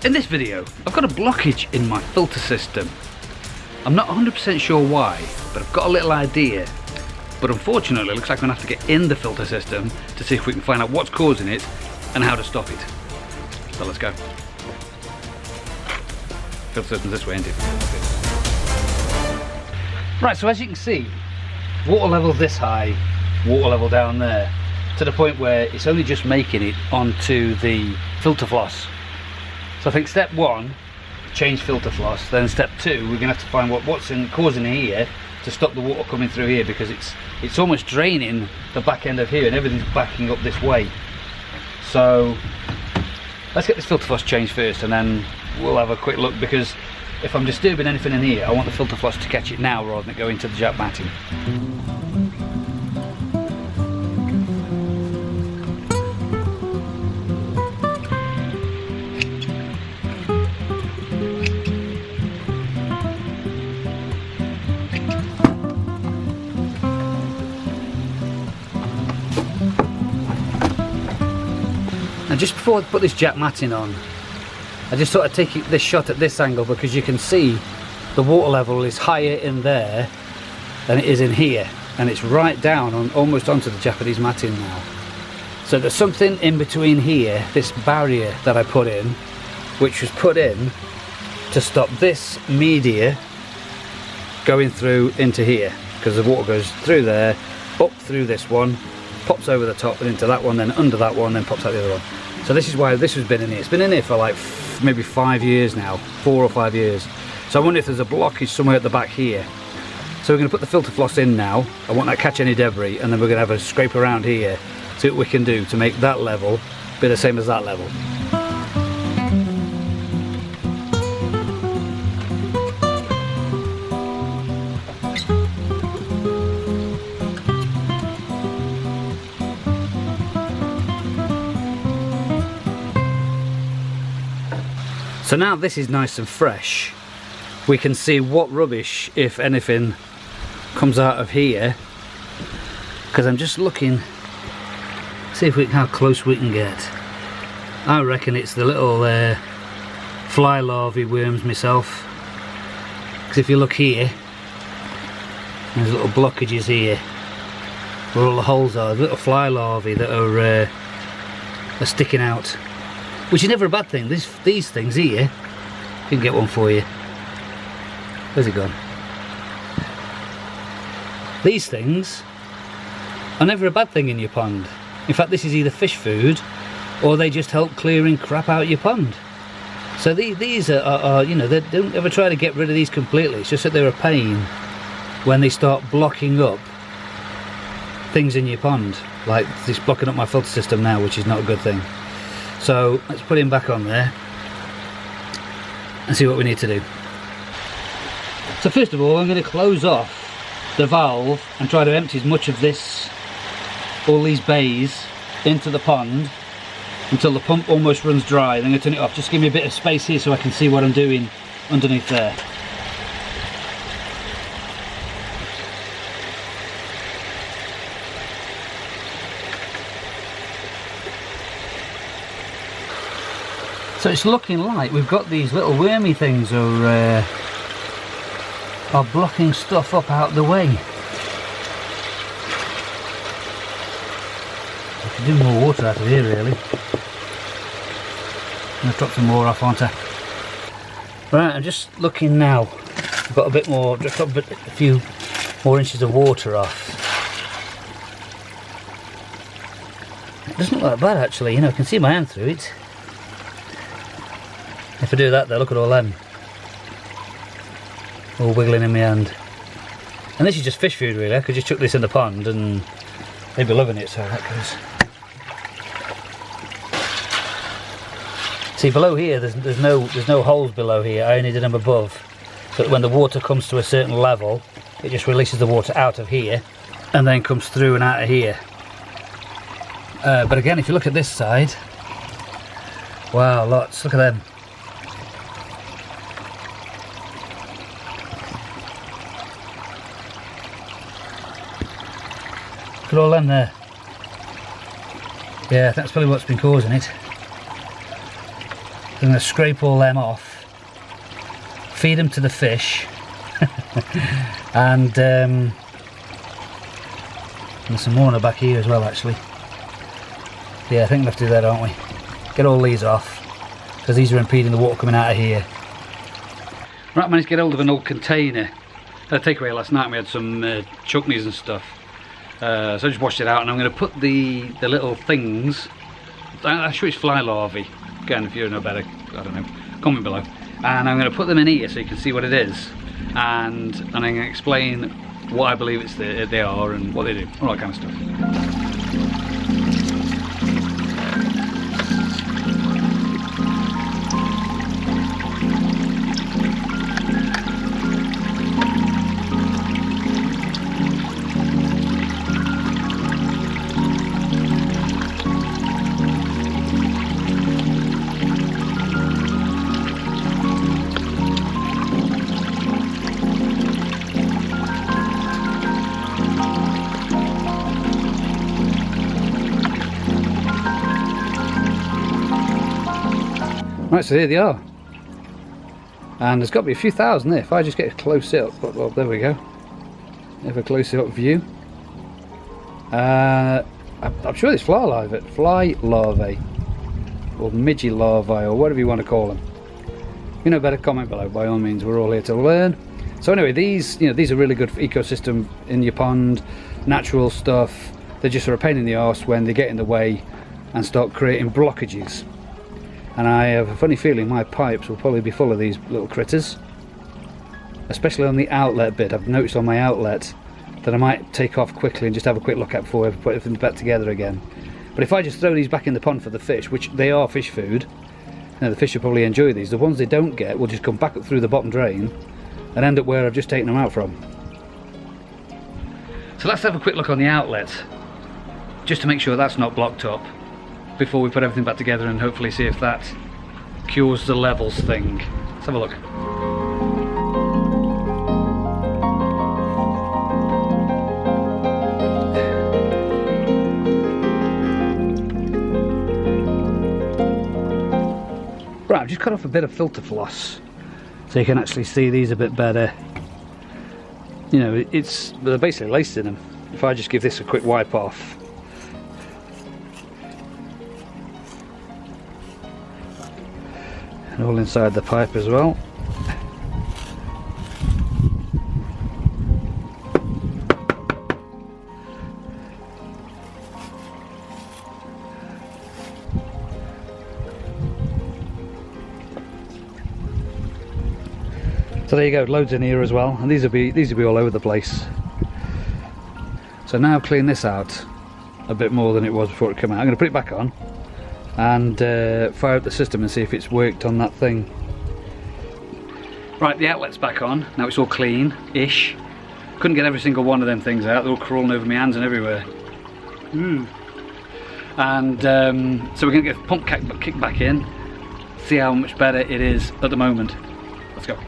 In this video, I've got a blockage in my filter system. I'm not 100% sure why, but I've got a little idea. But unfortunately, it looks like I'm going to have to get in the filter system to see if we can find out what's causing it and how to stop it. So let's go. Filter system's this way, isn't it? Right, so as you can see, water level this high, water level down there, to the point where it's only just making it onto the filter floss. So I think step one, change filter floss. Then step two, we're going to have to find what's causing here to stop the water coming through here, because it's almost draining the back end of here and everything's backing up this way. So let's get this filter floss changed first and then we'll have a quick look, because if I'm disturbing anything in here, I want the filter floss to catch it now rather than it go into the jack matting. And just before I put this jack matting on, I just sort of take this shot at this angle, because you can see the water level is higher in there than it is in here, and it's right down on almost onto the Japanese matting now. So there's something in between here, this barrier that I put in, which was put in to stop this media going through into here, because the water goes through there, up through this one, pops over the top and into that one, then under that one, then pops out the other one. So this is why this has been in here. It's been in here for like maybe 5 years now, 4 or 5 years. So I wonder if there's a blockage somewhere at the back here. So we're going to put the filter floss in now. I won't catch any debris, and then we're going to have a scrape around here, see what we can do to make that level be the same as that level. So now this is nice and fresh, we can see what rubbish, if anything, comes out of here, because I'm just looking, see if how close we can get. I reckon it's the little fly larvae worms myself, because if you look here, there's little blockages here where all the holes are, the little fly larvae that are sticking out. Which is never a bad thing. These things here, I can get one for you. Where's it gone? These things are never a bad thing in your pond. In fact, this is either fish food or they just help clearing crap out your pond. So these are you know, they don't ever try to get rid of these completely. It's just that they're a pain when they start blocking up things in your pond. Like this blocking up my filter system now, which is not a good thing. So let's put him back on there and see what we need to do. So first of all, I'm going to close off the valve and try to empty as much of this, all these bays, into the pond until the pump almost runs dry. Then I'm going to turn it off. Just give me a bit of space here so I can see what I'm doing underneath there. So it's looking like we've got these little wormy things are blocking stuff up out the way. I could do more water out of here really. I'm going to drop some more off, aren't I? Right, I'm just looking now. I've got a bit more, just got a few more inches of water off. It doesn't look that bad actually, you know, I can see my hand through it. If I do that there, look at all them. All wiggling in my hand. And this is just fish food really. I could just chuck this in the pond and they'd be loving it, so that goes. See, below here there's no holes below here. I only did them above. So that when the water comes to a certain level, it just releases the water out of here and then comes through and out of here. But again, if you look at this side, wow, lots, look at them. Look at all them there. Yeah, that's probably what's been causing it. I'm going to scrape all them off, feed them to the fish, and there's some more in the back here as well actually. Yeah, I think we'll have to do that, aren't we? Get all these off, because these are impeding the water coming out of here. Right, I managed to get hold of an old container. I had a takeaway last night and we had some chutneys and stuff. So I just washed it out, and I'm going to put the little things, I'm sure it's fly larvae, again if you know better, I don't know, comment below. And I'm going to put them in here so you can see what it is, and I'm going to explain what I believe they are and what they do, all that kind of stuff. Right, so here they are, and there's got to be a few thousand there. If I just get a close up, well, there we go, have a close up view. I'm sure there's fly larvae, or midgy larvae, or whatever you want to call them. You know better, comment below, by all means, we're all here to learn. So anyway, these are really good for ecosystem in your pond, natural stuff. They're just sort of a pain in the arse when they get in the way and start creating blockages. And I have a funny feeling my pipes will probably be full of these little critters, especially on the outlet bit. I've noticed on my outlet that I might take off quickly and just have a quick look at before I put everything back together again. But if I just throw these back in the pond for the fish, which they are fish food, the fish will probably enjoy these. The ones they don't get will just come back up through the bottom drain and end up where I've just taken them out from. So let's have a quick look on the outlet, just to make sure that's not blocked up, before we put everything back together and hopefully see if that cures the levels thing. Let's have a look. Right, I've just cut off a bit of filter floss so you can actually see these a bit better. You know, they're basically laced in them. If I just give this a quick wipe off, and all inside the pipe as well. So there you go, loads in here as well, and these will be all over the place. So now clean this out a bit more than it was before it came out. I'm going to put it back on and fire up the system and see if it's worked on that thing. Right, the outlet's back on, now it's all clean-ish. Couldn't get every single one of them things out, they're all crawling over my hands and everywhere. And so we're going to get the pump kick back in, see how much better it is at the moment. Let's go.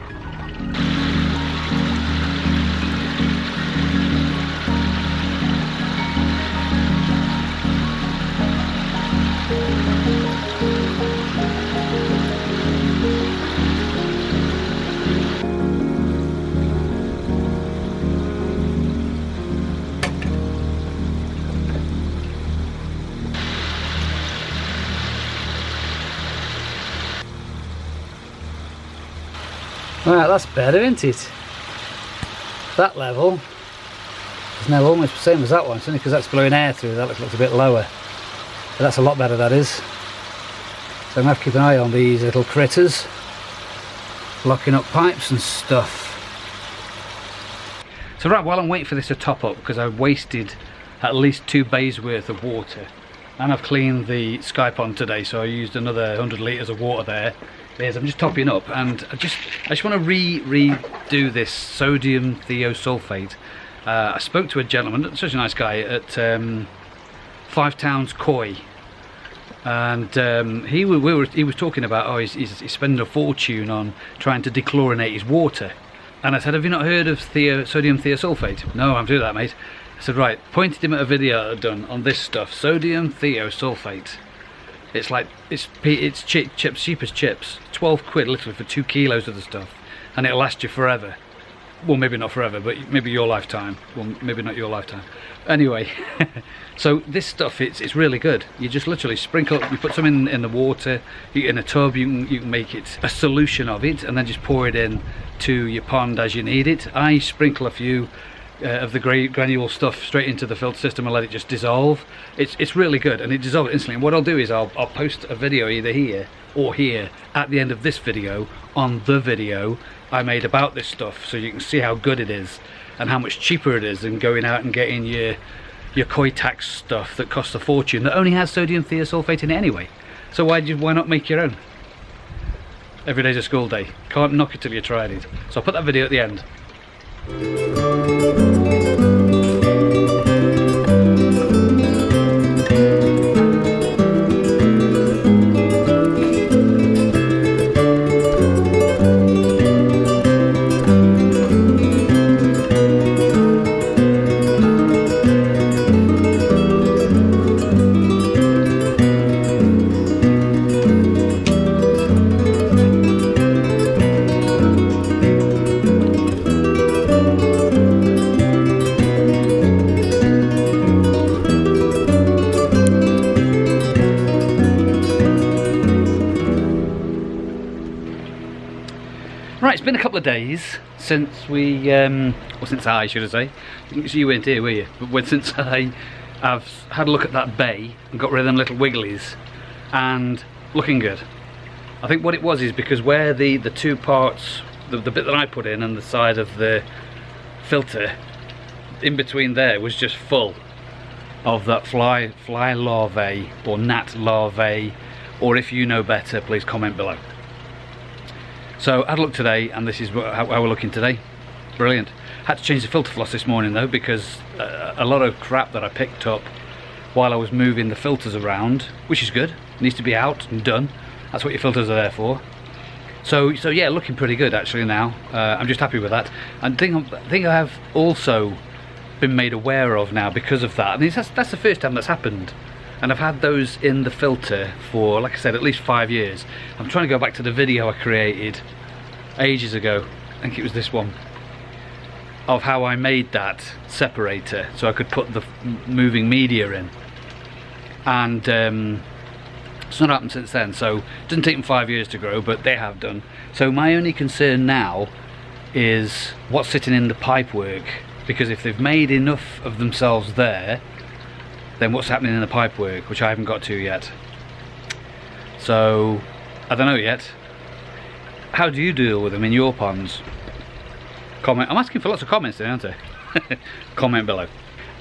Right, that's better, isn't it? That level is now almost the same as that one. It's only because that's blowing air through, that looks a bit lower. But that's a lot better, that is. So I'm going to have to keep an eye on these little critters, locking up pipes and stuff. So right, while I'm waiting for this to top up, because I wasted at least 2 bays worth of water, and I've cleaned the sky pond today, so I used another 100 litres of water there. I'm just topping up, and I just want to redo this sodium thiosulfate. I spoke to a gentleman, such a nice guy, at 5 Towns Koi, and he was talking about he's spending a fortune on trying to dechlorinate his water. And I said, have you not heard of sodium thiosulfate? No, I'm doing that, mate. I said, right, pointed him at a video I'd done on this stuff, sodium thiosulfate. It's like, it's chips, cheap as chips. 12 quid literally for 2 kilos of the stuff, and it'll last you forever. Well, maybe not forever, but maybe your lifetime. Well, maybe not your lifetime. Anyway, so this stuff, it's really good. You just literally sprinkle, you put some in the water, in a tub, you can make it a solution of it, and then just pour it in to your pond as you need it. I sprinkle a few of the granule stuff straight into the filter system and let it just dissolve. It's really good, and it dissolves instantly. And what I'll do is I'll post a video either here or here at the end of this video on the video I made about this stuff, so you can see how good it is and how much cheaper it is than going out and getting your koi tax stuff that costs a fortune, that only has sodium thiosulfate in it anyway. So why not make your own? Every day's a school day. Can't knock it till you tried it. So I'll put that video at the end. Right, it's been a couple of days since we, well, since I should say, you weren't here, were you? But since I've had a look at that bay and got rid of them little wigglies, and looking good. I think what it was is because where the two parts, the bit that I put in and the side of the filter, in between there was just full of that fly larvae or gnat larvae, or if you know better, please comment below. So I had a look today, and this is how we're looking today. Brilliant. Had to change the filter floss this morning though, because a lot of crap that I picked up while I was moving the filters around, which is good, needs to be out and done. That's what your filters are there for. So yeah, looking pretty good actually now. I'm just happy with that. And I think I have also been made aware of now because of that. I mean, that's the first time that's happened. And I've had those in the filter for, like I said, at least 5 years. I'm trying to go back to the video I created ages ago, I think it was this one, of how I made that separator so I could put the moving media in. And it's not happened since then, so it doesn't take them 5 years to grow, but they have done. So my only concern now is what's sitting in the pipework, because if they've made enough of themselves there, then what's happening in the pipework, which I haven't got to yet. So I don't know yet. How do you deal with them in your ponds? Comment. I'm asking for lots of comments there, aren't I? Comment below.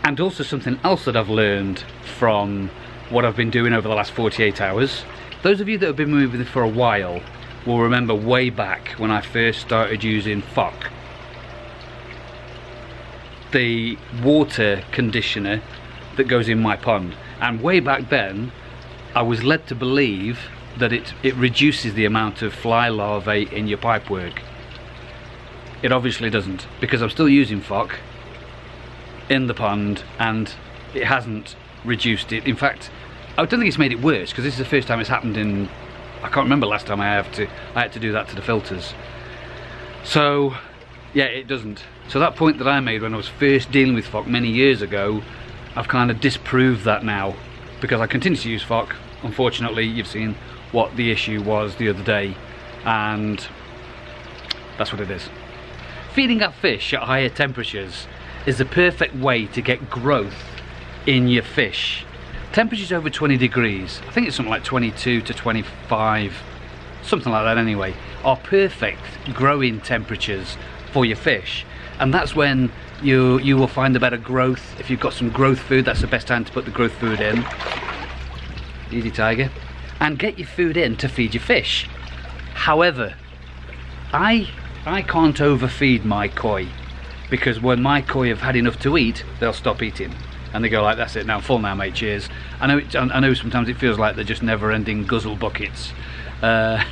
And also something else that I've learned from what I've been doing over the last 48 hours. Those of you that have been moving for a while will remember way back when I first started using FOC, the water conditioner that goes in my pond. And way back then I was led to believe that it reduces the amount of fly larvae in your pipework. It obviously doesn't, because I'm still using FOC in the pond and it hasn't reduced it. In fact, I don't think it's made it worse, because this is the first time it's happened in, I can't remember last time I had to do that to the filters. So yeah, it doesn't. So that point that I made when I was first dealing with FOC many years ago, I've kind of disproved that now, because I continue to use FOC. Unfortunately, you've seen what the issue was the other day, and that's what it is. Feeding up fish at higher temperatures is the perfect way to get growth in your fish. Temperatures over 20 degrees, I think it's something like 22 to 25, something like that anyway, are perfect growing temperatures for your fish. And that's when you will find the better growth. If you've got some growth food, that's the best time to put the growth food in. Easy, tiger. And get your food in to feed your fish. However, I can't overfeed my koi, because when my koi have had enough to eat, they'll stop eating and they go like, that's it, now I'm full now mate, cheers. I know sometimes it feels like they're just never-ending guzzle buckets, but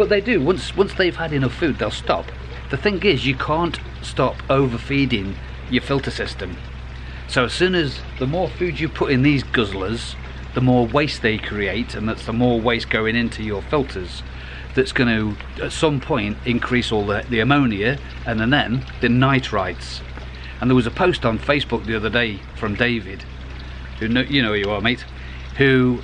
they do. Once they've had enough food, they'll stop. The thing is, you can't stop overfeeding your filter system. So as soon as the more food you put in these guzzlers, the more waste they create, and that's the more waste going into your filters, that's going to at some point increase all the ammonia and then the nitrites. And there was a post on Facebook the other day from David, who you know who you are, mate, who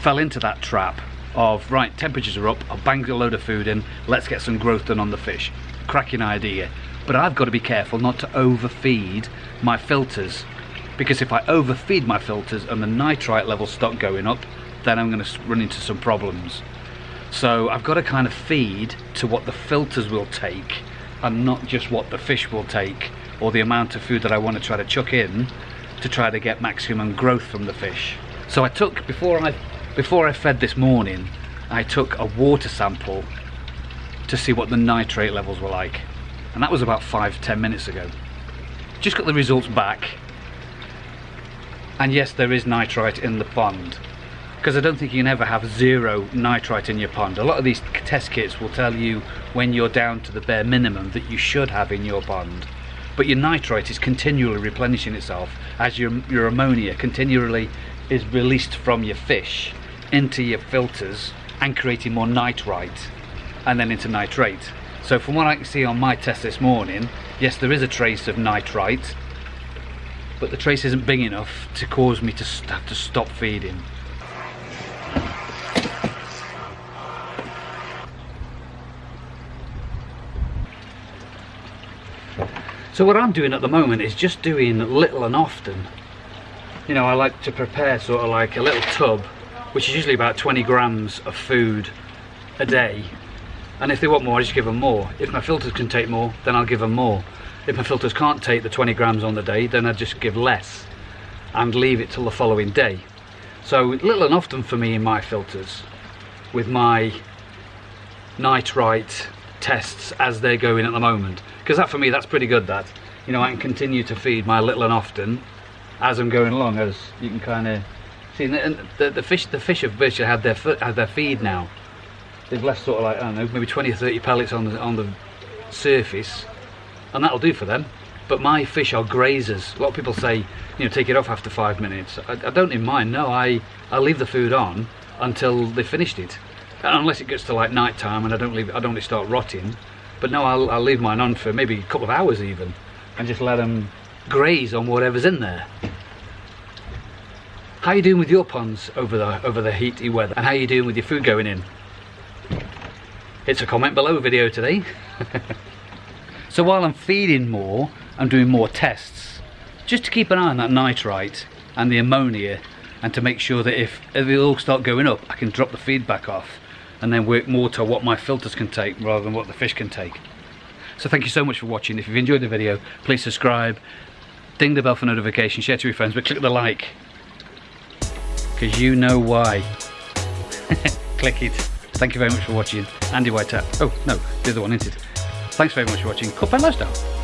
fell into that trap of, right, temperatures are up, I'll bang a load of food in, let's get some growth done on the fish. Cracking idea. But I've got to be careful not to overfeed my filters, because if I overfeed my filters and the nitrite levels start going up, then I'm going to run into some problems. So I've got to kind of feed to what the filters will take and not just what the fish will take, or the amount of food that I want to try to chuck in to try to get maximum growth from the fish. So I took, before I fed this morning, I took a water sample to see what the nitrate levels were like, and that was about 5-10 minutes ago. Just got the results back, and yes, there is nitrite in the pond, because I don't think you can ever have zero nitrite in your pond. A lot of these test kits will tell you when you're down to the bare minimum that you should have in your pond, but your nitrite is continually replenishing itself as your ammonia continually is released from your fish into your filters and creating more nitrite and then into nitrate. So from what I can see on my test this morning, yes, there is a trace of nitrite, but the trace isn't big enough to cause me to have to stop feeding. So what I'm doing at the moment is just doing little and often. You know, I like to prepare sort of like a little tub, which is usually about 20 grams of food a day. And if they want more, I just give them more. If my filters can take more, then I'll give them more. If my filters can't take the 20 grams on the day, then I just give less and leave it till the following day. So little and often for me in my filters, with my nitrite tests as they're going at the moment, because that for me, that's pretty good. That, you know, I can continue to feed my little and often as I'm going along, as you can kind of see. And the fish have basically had their feed now. They've left sort of like, I don't know, maybe 20 or 30 pellets on the surface, and that'll do for them. But my fish are grazers. A lot of people say, you know, take it off after 5 minutes. I don't even mind. No, I leave the food on until they've finished it, unless it gets to like night time and I don't let it start rotting. But no, I'll leave mine on for maybe a couple of hours even, and just let them graze on whatever's in there. How are you doing with your ponds over the heaty weather, and how are you doing with your food going in? It's a comment below video today. So while I'm feeding more, I'm doing more tests, just to keep an eye on that nitrite and the ammonia, and to make sure that if they all start going up, I can drop the feed back off and then work more to what my filters can take rather than what the fish can take. So thank you so much for watching. If you've enjoyed the video, please subscribe, ding the bell for notifications, share to your friends, but click the like, because you know why. Click it. Thank you very much for watching. Andy White. Oh no, the other one, isn't it? Thanks very much for watching Cup and Lifestyle.